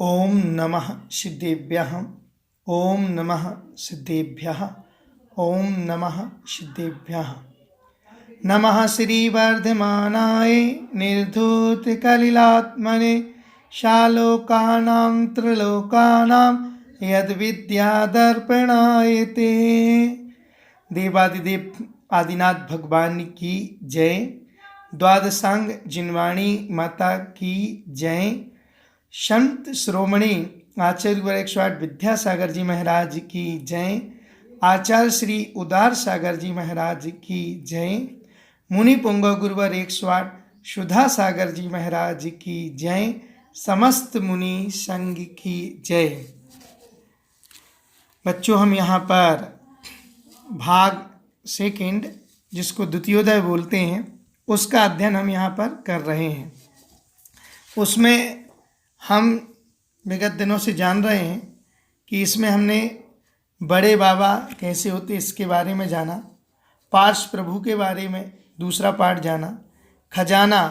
ओम नमः सिद्धेभ्यः। ओम नमः सिद्धेभ्यः। ओम नमः सिद्धेभ्यः। नमः श्रीवर्धमानाय निर्धूतकलिलात्मने शालोकानां त्रिलोकानां यद्विद्यादर्पणाय ते। देवादिदेव आदिनाथ भगवान की जय। द्वादशांग जिनवाणी माता की जय। संत श्रोमणी आचार्य गुरु 108 विद्यासागर जी महाराज की जय। आचार्य श्री उदार सागर जी महाराज की जय। मुनि पुंग गुरुवर 108 सुधा सागर जी महाराज की जय। समस्त मुनि संघ की जय। बच्चों, हम यहाँ पर भाग सेकंड, जिसको द्वितीयोदय बोलते हैं, उसका अध्ययन हम यहाँ पर कर रहे हैं। उसमें हम विगत दिनों से जान रहे हैं कि इसमें हमने बड़े बाबा कैसे होते इसके बारे में जाना, पार्श प्रभु के बारे में दूसरा पाठ जाना, खजाना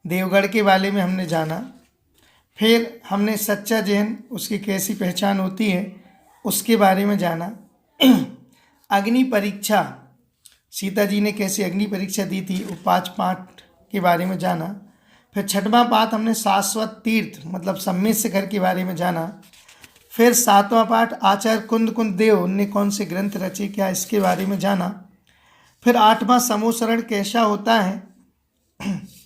देवगढ़ के बारे में हमने जाना, फिर हमने सच्चा जैन उसकी कैसी पहचान होती है उसके बारे में जाना, अग्नि परीक्षा सीता जी ने कैसे अग्नि परीक्षा दी थी वो 5 पाठ के बारे में जाना, फिर 6वां पाठ हमने शाश्वत तीर्थ मतलब सम्मित शिखर के बारे में जाना, फिर 7वां पाठ आचार्य कुंद देव ने कौन से ग्रंथ रचे क्या इसके बारे में जाना, फिर 8वां समोसरण कैसा होता है,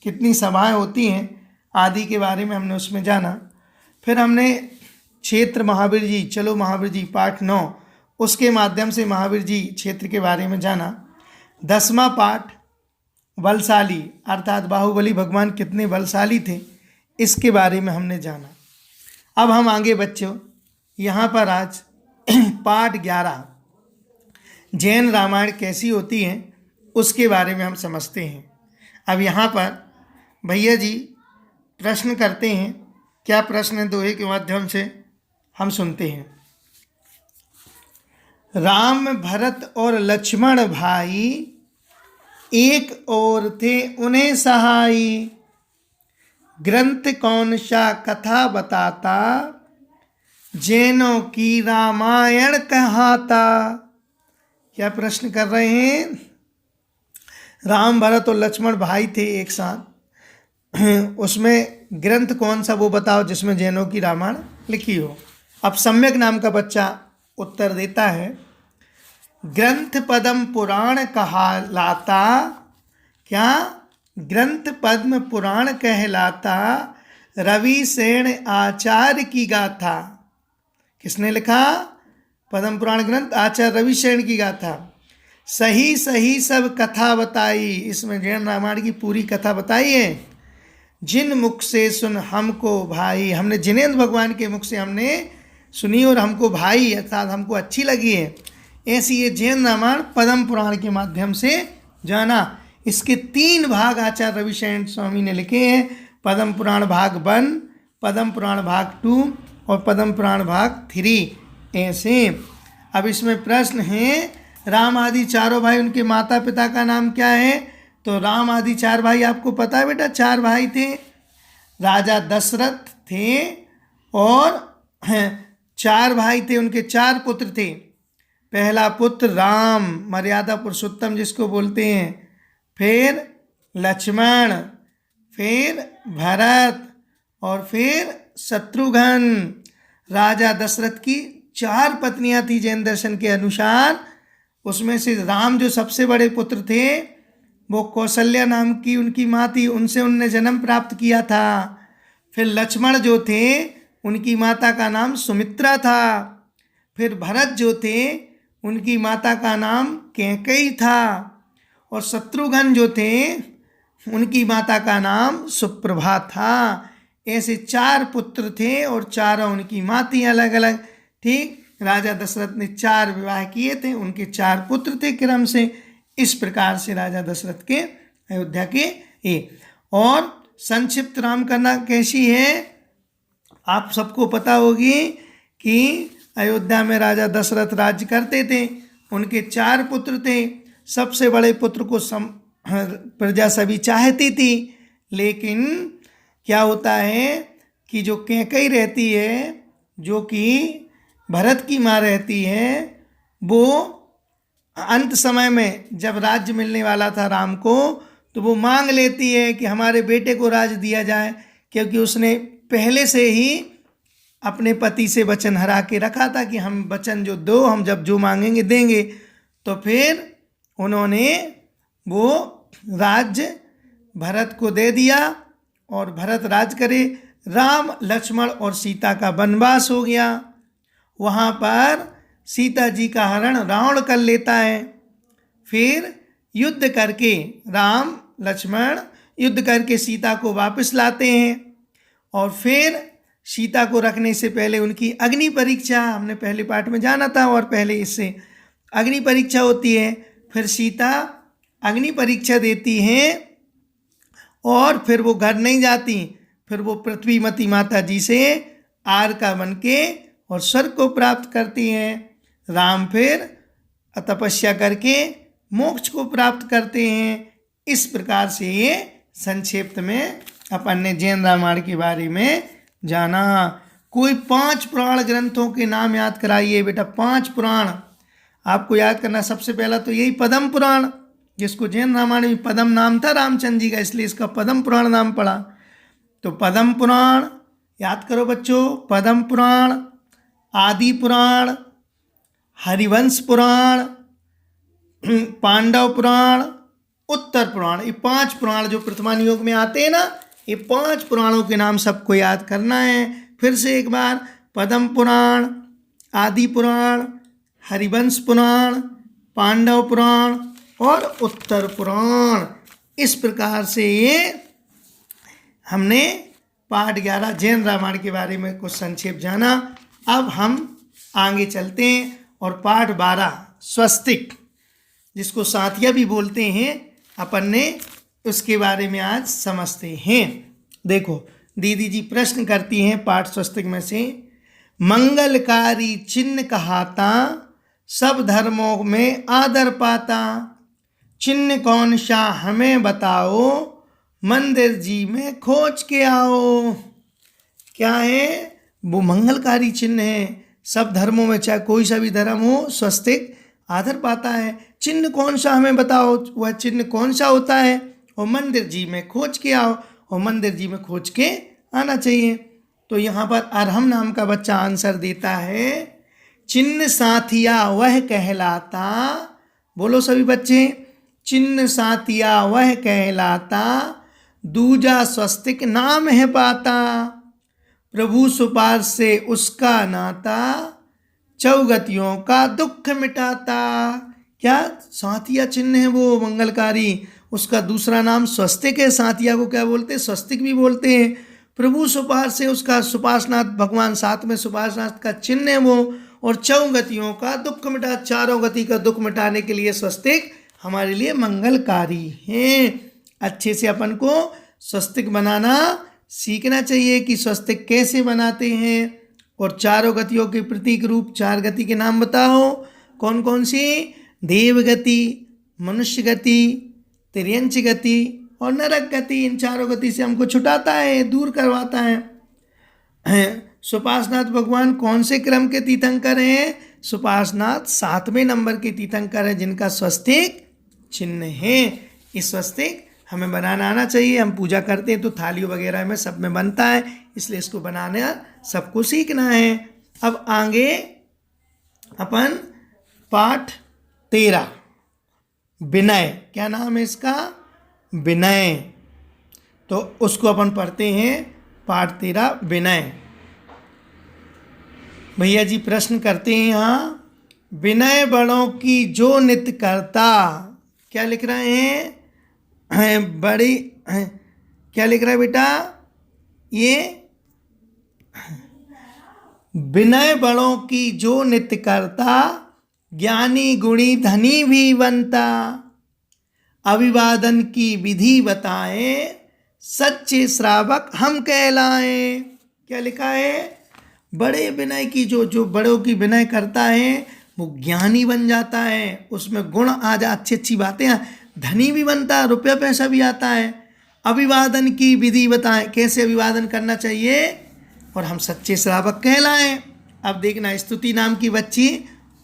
कितनी सभाएं होती हैं आदि के बारे में हमने उसमें जाना, फिर हमने क्षेत्र महावीर जी चलो महावीर जी पाठ 9 उसके माध्यम से महावीर जी क्षेत्र के बारे में जाना, 10वां पाठ बलशाली अर्थात बाहुबली भगवान कितने बलशाली थे इसके बारे में हमने जाना। अब हम आगे बच्चों यहाँ पर आज पाठ 11 जैन रामायण कैसी होती है उसके बारे में हम समझते हैं। अब यहाँ पर भैया जी प्रश्न करते हैं, क्या प्रश्न है दोहे के माध्यम से हम सुनते हैं। राम भरत और लक्ष्मण भाई एक और थे उन्हें सहाई, ग्रंथ कौन सा कथा बताता, जैनों की रामायण कहाता। क्या प्रश्न कर रहे हैं? राम भरत और लक्ष्मण भाई थे एक साथ, उसमें ग्रंथ कौन सा वो बताओ जिसमें जैनों की रामायण लिखी हो। अब सम्यक नाम का बच्चा उत्तर देता है, ग्रंथ पद्म पुराण कहलाता। क्या? ग्रंथ पद्म पुराण कहलाता, रवि सेन आचार्य की गाथा। किसने लिखा? पद्म पुराण ग्रंथ आचार्य रवि सेन की गाथा। सही सही सब कथा बताई, इसमें जैन रामायण की पूरी कथा बताई है। जिन मुख से सुन हमको भाई, हमने जिनेंद्र भगवान के मुख से हमने सुनी और हमको भाई अर्थात हमको अच्छी लगी है। ऐसी ये जैन रामायण पद्म पुराण के माध्यम से जाना। इसके 3 भाग आचार्य रविशरण स्वामी ने लिखे हैं, पद्म पुराण भाग 1, पद्म पुराण भाग 2 और पद्म पुराण भाग 3। ऐसे अब इसमें प्रश्न है, राम आदि चारों भाई उनके माता पिता का नाम क्या है? तो राम आदि 4 भाई आपको पता है बेटा, 4 भाई थे। राजा दशरथ थे और 4 भाई थे, उनके 4 पुत्र थे। पहला पुत्र राम मर्यादा पुरुषोत्तम जिसको बोलते हैं, फिर लक्ष्मण, फिर भरत और फिर शत्रुघ्न। राजा दशरथ की 4 पत्नियां थी जैन दर्शन के अनुसार, उसमें से राम जो सबसे बड़े पुत्र थे वो कौशल्या नाम की उनकी माँ थी, उनसे उनने जन्म प्राप्त किया था। फिर लक्ष्मण जो थे उनकी माता का नाम सुमित्रा था। फिर भरत जो थे उनकी माता का नाम कैकेयी था। और शत्रुघ्न जो थे उनकी माता का नाम सुप्रभा था। ऐसे 4 पुत्र थे और चारों उनकी माँ थी अलग अलग। ठीक, राजा दशरथ ने 4 विवाह किए थे, उनके 4 पुत्र थे क्रम से। इस प्रकार से राजा दशरथ के अयोध्या के और संक्षिप्त राम कथा कैसी है आप सबको पता होगी कि अयोध्या में राजा दशरथ राज्य करते थे, उनके 4 पुत्र थे। सबसे बड़े पुत्र को प्रजा सभी चाहती थी, लेकिन क्या होता है कि जो कैकेयी रहती है, जो कि भरत की माँ रहती है, वो अंत समय में जब राज्य मिलने वाला था राम को, तो वो मांग लेती है कि हमारे बेटे को राज दिया जाए, क्योंकि उसने पहले से ही अपने पति से वचन हरा के रखा था कि हम वचन जो दो, हम जब जो मांगेंगे देंगे। तो फिर उन्होंने वो राज्य भरत को दे दिया और भरत राज करे। राम, लक्ष्मण और सीता का वनवास हो गया। वहाँ पर सीता जी का हरण रावण कर लेता है। फिर युद्ध करके राम लक्ष्मण युद्ध करके सीता को वापस लाते हैं, और फिर सीता को रखने से पहले उनकी अग्नि परीक्षा, हमने पहले पाठ में जाना था, और पहले इससे अग्नि परीक्षा होती है। फिर सीता अग्नि परीक्षा देती हैं और फिर वो घर नहीं जाती, फिर वो पृथ्वीमती माता जी से आर का बन के और स्वर्ग को प्राप्त करती हैं। राम फिर तपस्या करके मोक्ष को प्राप्त करते हैं। इस प्रकार से ये संक्षिप्त में अपन ने जैन रामायण के बारे में जाना। कोई 5 पुराण ग्रंथों के नाम याद कराइए बेटा। 5 पुराण आपको याद करना। सबसे पहला तो यही पद्म पुराण, जिसको जैन रामायण में पद्म नाम था रामचंद्र जी का, इसलिए इसका पद्म पुराण नाम पड़ा। तो पद्म पुराण याद करो बच्चों। पद्म पुराण, आदि पुराण, हरिवंश पुराण, पांडव पुराण, उत्तर पुराण, ये 5 पुराण जो वर्तमान युग में आते हैं ना, ये 5 पुराणों के नाम सबको याद करना है। फिर से एक बार, पद्म पुराण, आदि पुराण, हरिवंश पुराण, पांडव पुराण और उत्तर पुराण। इस प्रकार से ये हमने पाठ 11 जैन रामायण के बारे में कुछ संक्षेप जाना। अब हम आगे चलते हैं और पाठ 12 स्वस्तिक, जिसको साथिया भी बोलते हैं, अपन ने उसके बारे में आज समझते हैं। देखो दीदी जी प्रश्न करती हैं पाठ स्वस्तिक में से, मंगलकारी चिन्ह कहाता, सब धर्मों में आदर पाता, चिन्ह कौन सा हमें बताओ, मंदिर जी में खोज के आओ। क्या है वो? मंगलकारी चिन्ह है। सब धर्मों में चाहे कोई सा भी धर्म हो, स्वस्तिक आदर पाता है। चिन्ह कौन सा हमें बताओ, वह चिन्ह कौन सा होता है, और मंदिर जी में खोज के आओ, और मंदिर जी में खोज के आना चाहिए। तो यहाँ पर अरहम नाम का बच्चा आंसर देता है, चिन्ह साथिया वह कहलाता। बोलो सभी बच्चे, चिन्ह साथिया वह कहलाता, दूजा स्वस्तिक नाम है पाता, प्रभु सुपार्श से उसका नाता, चौगतियों का दुख मिटाता। क्या? साथिया चिन्ह है वो मंगलकारी, उसका दूसरा नाम स्वस्तिक है। साथिया को क्या बोलते हैं? स्वस्तिक भी बोलते हैं। प्रभु सुपार्श से उसका सुपार्शनाथ भगवान, साथ में सुपार्शनाथ का चिन्ह है वो, और चौगतियों का दुख मिटा, चारों गति का दुख मिटाने के लिए स्वस्तिक हमारे लिए मंगलकारी हैं। अच्छे से अपन को स्वस्तिक बनाना सीखना चाहिए कि स्वस्तिक कैसे बनाते हैं। और चारों गतियों के प्रतीक रूप 4 गति के नाम बताओ। कौन कौन सी? देव गति, मनुष्य गति, तिर्यंच गति और नरक गति। इन चारों गति से हमको छुटाता है, दूर करवाता है। सुपार्शनाथ भगवान कौन से क्रम के तीर्थंकर हैं? सुपार्शनाथ 7वें नंबर के तीर्थंकर हैं, जिनका स्वस्तिक चिन्ह है। इस स्वस्तिक हमें बनाना आना चाहिए। हम पूजा करते हैं तो थाली वगैरह में सब में बनता है, इसलिए इसको बनाना सबको सीखना है। अब आगे अपन पाठ 13 विनय, क्या नाम है इसका? विनय। तो उसको अपन पढ़ते हैं। पाठ 13 विनय। भैया जी प्रश्न करते हैं यहाँ, विनय बड़ों की जो नित्य करता। क्या लिख रहे हैं? बड़ी क्या लिख रहा है बेटा? ये विनय बड़ों की जो नित्य करता, ज्ञानी गुणी धनी भी बनता, अभिवादन की विधि बताए, सच्चे श्रावक हम कहलाए। क्या लिखा है? बड़े विनय की जो बड़ों की विनय करता है वो ज्ञानी बन जाता है, उसमें गुण आ जा, अच्छी अच्छी बातें, धनी भी बनता है, रुपया पैसा भी आता है। अभिवादन की विधि बताएं, कैसे अभिवादन करना चाहिए? और हम सच्चे श्रावक कहलाएं। अब देखना, स्तुति नाम की बच्ची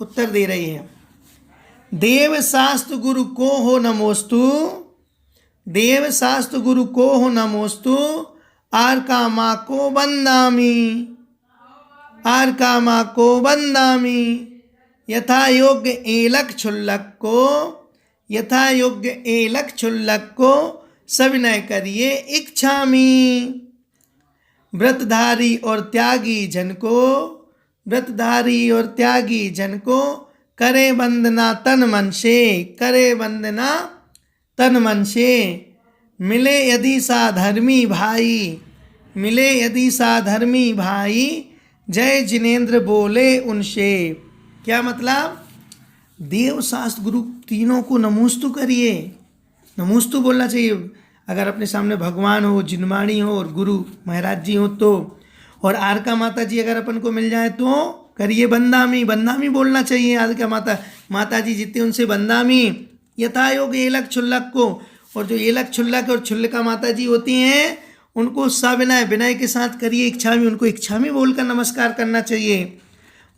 उत्तर दे रही है। देव शास्त्र गुरु को हो नमोस्तु, देव शास्त्र गुरु को हो नमोस्तु, आर का माँ को बंदामी, आर का माँ को बंदामी, यथा योग्य एलक क्षुल्लक को, यथा योग्य एलक क्षुल्लक को सविनय करिए इच्छामी। व्रतधारी और त्यागी जन को, व्रतधारी और त्यागी जन को करे वंदना तन मन से, करे वंदना तन मन से। मिले यदि साधर्मी भाई, मिले यदि साधर्मी भाई, जय जिनेन्द्र बोले उनसे। क्या मतलब? देव शास्त्र गुरु तीनों को नमोस्तु करिए, नमोस्तु बोलना चाहिए। अगर अपने सामने भगवान हो, जिनवाणी हो और गुरु महाराज जी हो तो, और आरका माता जी अगर अपन को मिल जाए तो करिए बंदामी, बंदामी बोलना चाहिए। आरका माता जी जितने उनसे बंदामी। यथा योग एलक क्षुल्लक को, और जो एलक क्षुल्लक और क्षुल्लका माता जी होती हैं उनको सविनय, विनय के साथ करिए इच्छामी, उनको इच्छामी बोलकर नमस्कार करना चाहिए।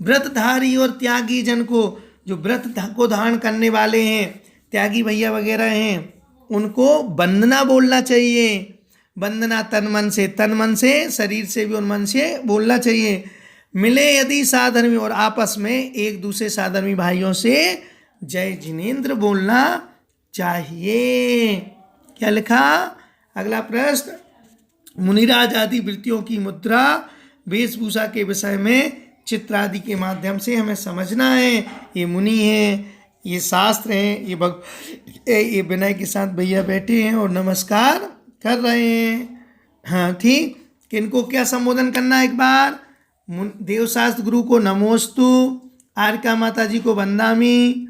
व्रतधारी और त्यागी जन को, जो व्रत को धारण करने वाले हैं, त्यागी भैया वगैरह हैं, उनको वंदना बोलना चाहिए। वंदना तन मन से, तन मन से, शरीर से भी और मन से बोलना चाहिए। मिले यदि साधर्मी, और आपस में एक दूसरे साधर्मी भाइयों से जय जिनेन्द्र बोलना चाहिए। क्या लिखा? अगला प्रश्न, मुनिराज आदि वृत्तियों की मुद्रा वेशभूषा के विषय में चित्र आदि के माध्यम से हमें समझना है। ये मुनि हैं, ये शास्त्र हैं, ये विनय के साथ भैया बैठे हैं और नमस्कार कर रहे हैं। हाँ ठीक, किनको क्या संबोधन करना है? एक बार देवशास्त्र गुरु को नमोस्तु, आरका माता जी को वंदामी,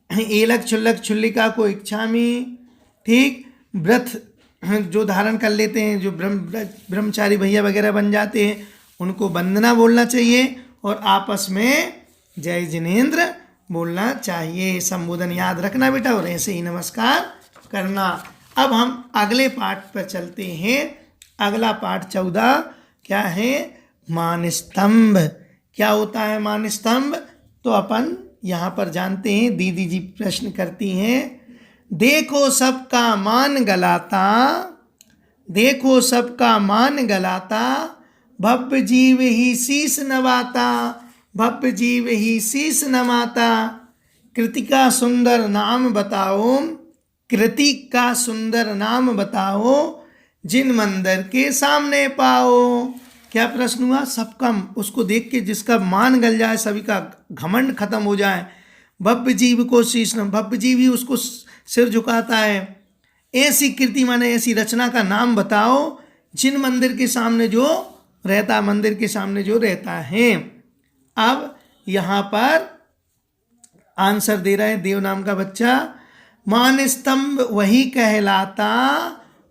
एलक क्षुल्लक क्षुल्लिका को इच्छामी। ठीक, व्रत जो धारण कर लेते हैं, जो ब्रह्मचारी भैया वगैरह बन जाते हैं, उनको वंदना बोलना चाहिए और आपस में जय जिनेन्द्र बोलना चाहिए। संबोधन याद रखना बेटा, और ऐसे ही नमस्कार करना। अब हम अगले पाठ पर चलते हैं। अगला पाठ 14 क्या है? मानस्तंभ। क्या होता है मानस्तंभ? तो अपन यहाँ पर जानते हैं। दीदी जी प्रश्न करती हैं, देखो सबका मान गलाता, देखो सबका मान गलाता, भव्य जीव ही शीस नवाता, भव्य जीव ही शीस नवाता। कृति का सुंदर नाम बताओ, कृति का सुंदर नाम बताओ, जिन मंदिर के सामने पाओ। क्या प्रश्न हुआ? सबका, उसको देख के जिसका मान गल जाए, सभी का घमंड खत्म हो जाए। भव्य जीव को शीश, भव्य जीव ही उसको सिर झुकाता है। ऐसी कृति माने ऐसी रचना का नाम बताओ, जिन मंदिर के सामने जो रहता, मंदिर के सामने जो रहता है। अब यहाँ पर आंसर दे रहा है देव नाम का बच्चा। मानस्तंभ वही कहलाता,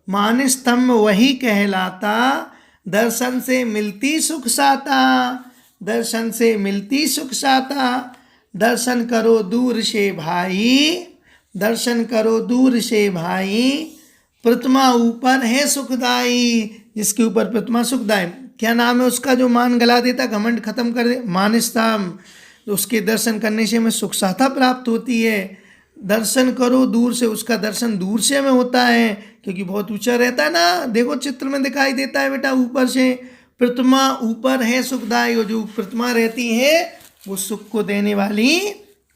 मानस्तंभ वही कहलाता, दर्शन से मिलती सुख साता, दर्शन से मिलती सुख साता। दर्शन करो दूर से भाई, दर्शन करो दूर से भाई, प्रतिमा ऊपर है सुखदाई, जिसके ऊपर प्रतिमा सुखदाई। क्या नाम है उसका जो मान गला देता, घमंड खत्म कर दे? मानस्तंभ। उसके दर्शन करने से हमें सुख साता प्राप्त होती है। दर्शन करो दूर से, उसका दर्शन दूर से हमें होता है क्योंकि बहुत ऊंचा रहता है ना। देखो चित्र में दिखाई देता है बेटा, ऊपर से प्रतिमा ऊपर है सुखदाई, और जो प्रतिमा रहती है वो सुख को देने वाली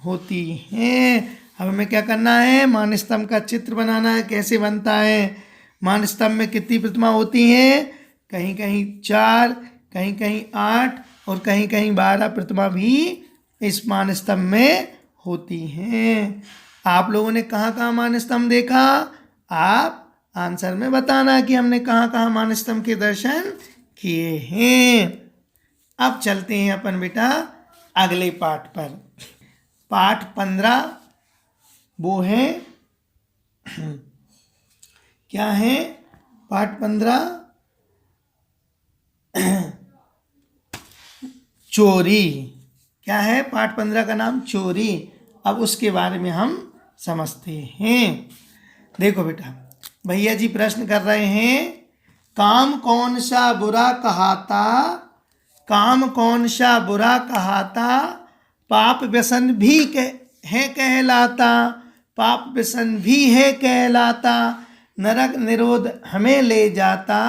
होती है। अब हमें क्या करना है? मानस्तंभ का चित्र बनाना है। कैसे बनता है? मानस्तंभ में कितनी प्रतिमा होती हैं? कहीं कहीं 4, कहीं कहीं 8 और कहीं कहीं 12 प्रतिमा भी इस मानस्तंभ में होती हैं। आप लोगों ने कहाँ कहाँ मानस्तंभ देखा? आप आंसर में बताना कि हमने कहाँ कहाँ मानस्तंभ के दर्शन किए हैं। अब चलते हैं अपन बेटा अगले पाठ पर। पाठ 15 वो है, क्या है पाठ 15? चोरी। क्या है पाठ 15 का नाम? चोरी। अब उसके बारे में हम समझते हैं। देखो बेटा, भैया जी प्रश्न कर रहे हैं, काम कौन सा बुरा कहाता, काम कौन सा बुरा कहाता, पाप व्यसन भी है कहलाता, पाप व्यसन भी है कहलाता, नरक निरोध हमें ले जाता,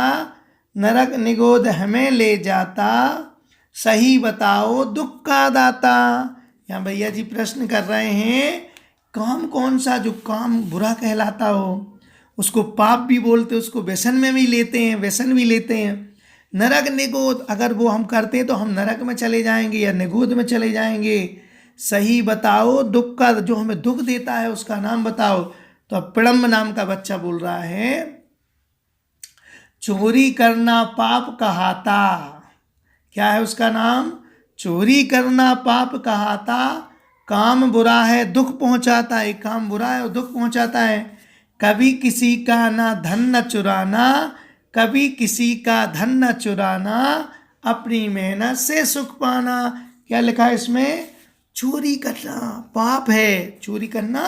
नरक निरोध हमें ले जाता, सही बताओ दुख का दाता। यहाँ भैया जी प्रश्न कर रहे हैं, काम कौन सा जो काम बुरा कहलाता हो, उसको पाप भी बोलते, उसको व्यसन में भी लेते हैं, व्यसन भी लेते हैं। नरक निगोद, अगर वो हम करते हैं तो हम नरक में चले जाएंगे या निगोद में चले जाएंगे। सही बताओ दुख का, जो हमें दुख देता है उसका नाम बताओ। तो अब पिड़म्ब नाम का बच्चा बोल रहा है, चोरी करना पाप कहाता। क्या है उसका नाम? चोरी करना पाप कहाता, काम बुरा है दुख पहुंचाता है, काम बुरा है और दुख पहुंचाता है। कभी किसी का ना धन न चुराना, कभी किसी का धन न चुराना, अपनी मेहनत से सुख पाना। क्या लिखा है इसमें? चोरी करना पाप है, चोरी करना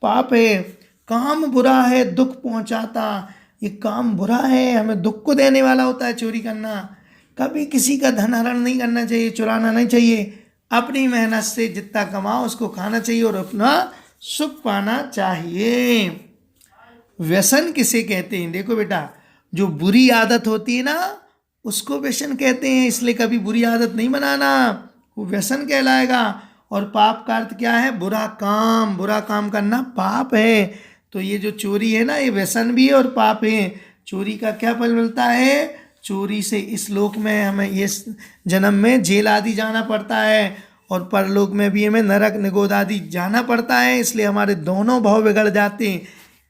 पाप है। काम बुरा है दुख पहुंचाता, ये काम बुरा है, हमें दुख को देने वाला होता है चोरी करना। कभी किसी का धन हरण नहीं करना चाहिए, चुराना नहीं चाहिए। अपनी मेहनत से जितना कमाओ उसको खाना चाहिए और अपना सुख पाना चाहिए। व्यसन किसे कहते हैं? देखो बेटा, जो बुरी आदत होती है ना उसको व्यसन कहते हैं, इसलिए कभी बुरी आदत नहीं बनाना, वो व्यसन कहलाएगा। और पाप का अर्थ क्या है? बुरा काम, बुरा काम करना पाप है। तो ये जो चोरी है ना, ये व्यसन भी है और पाप है। चोरी का क्या फल मिलता है? चोरी से इस लोक में हमें ये जन्म में जेल आदि जाना पड़ता है और परलोक में भी हमें नरक निगोद आदि जाना पड़ता है। इसलिए हमारे दोनों भाव बिगड़ जाते हैं,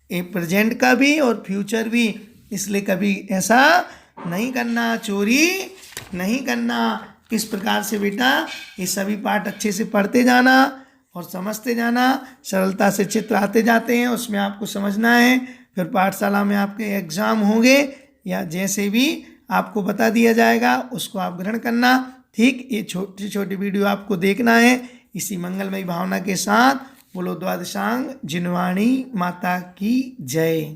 एक प्रेजेंट का भी और फ्यूचर भी। इसलिए कभी ऐसा नहीं करना, चोरी नहीं करना। इस प्रकार से बेटा ये सभी पाठ अच्छे से पढ़ते जाना और समझते जाना। सरलता से चित्र आते जाते हैं, उसमें आपको समझना है। फिर पाठशाला में आपके एग्ज़ाम होंगे या जैसे भी आपको बता दिया जाएगा उसको आप ग्रहण करना। ठीक, ये छोटी छोटी वीडियो आपको देखना है। इसी मंगलमयी भावना के साथ बोलो द्वादशांग जिनवाणी माता की जय।